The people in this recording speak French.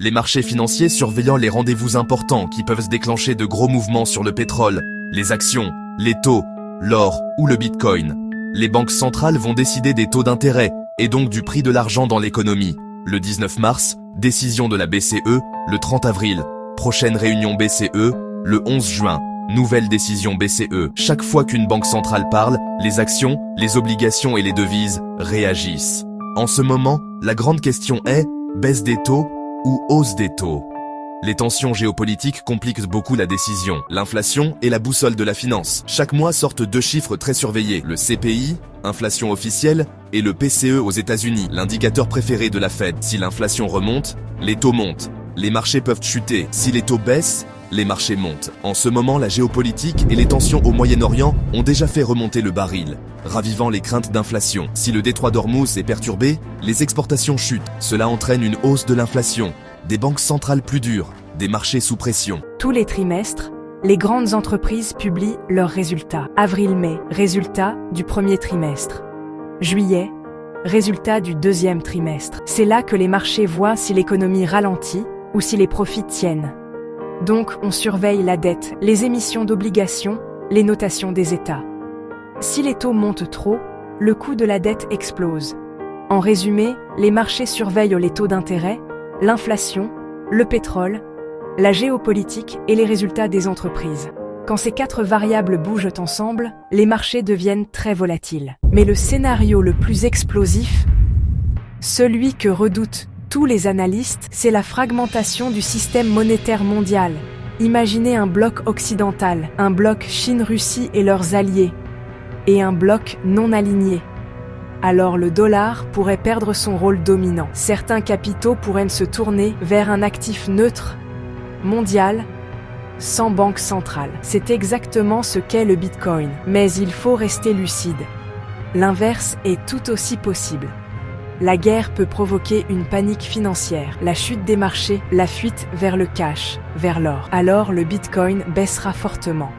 les marchés financiers surveillant les rendez-vous importants qui peuvent se déclencher de gros mouvements sur le pétrole, les actions, les taux, l'or ou le bitcoin. Les banques centrales vont décider des taux d'intérêt et donc du prix de l'argent dans l'économie. Le 19 mars, décision de la BCE, le 30 avril, prochaine réunion BCE, le 11 juin, nouvelle décision BCE. Chaque fois qu'une banque centrale parle, les actions, les obligations et les devises réagissent. En ce moment, la grande question est, baisse des taux ou hausse des taux? Les tensions géopolitiques compliquent beaucoup la décision. L'inflation est la boussole de la finance. Chaque mois sortent deux chiffres très surveillés, le CPI, inflation officielle, et le PCE aux États-Unis, l'indicateur préféré de la Fed. Si l'inflation remonte, les taux montent. Les marchés peuvent chuter. Si les taux baissent, les marchés montent. En ce moment, la géopolitique et les tensions au Moyen-Orient ont déjà fait remonter le baril, ravivant les craintes d'inflation. Si le détroit d'Ormuz est perturbé, les exportations chutent. Cela entraîne une hausse de l'inflation, des banques centrales plus dures, des marchés sous pression. Tous les trimestres, les grandes entreprises publient leurs résultats. Avril-mai, résultats du premier trimestre. Juillet, résultats du deuxième trimestre. C'est là que les marchés voient si l'économie ralentit ou si les profits tiennent. Donc, on surveille la dette, les émissions d'obligations, les notations des États. Si les taux montent trop, le coût de la dette explose. En résumé, les marchés surveillent les taux d'intérêt, l'inflation, le pétrole, la géopolitique et les résultats des entreprises. Quand ces quatre variables bougent ensemble, les marchés deviennent très volatiles. Mais le scénario le plus explosif, celui que redoutent tous les analystes, c'est la fragmentation du système monétaire mondial. Imaginez un bloc occidental, un bloc Chine-Russie et leurs alliés, et un bloc non aligné. Alors le dollar pourrait perdre son rôle dominant. Certains capitaux pourraient se tourner vers un actif neutre, mondial, sans banque centrale. C'est exactement ce qu'est le Bitcoin. Mais il faut rester lucide. L'inverse est tout aussi possible. La guerre peut provoquer une panique financière, la chute des marchés, la fuite vers le cash, vers l'or. Alors le Bitcoin baissera fortement.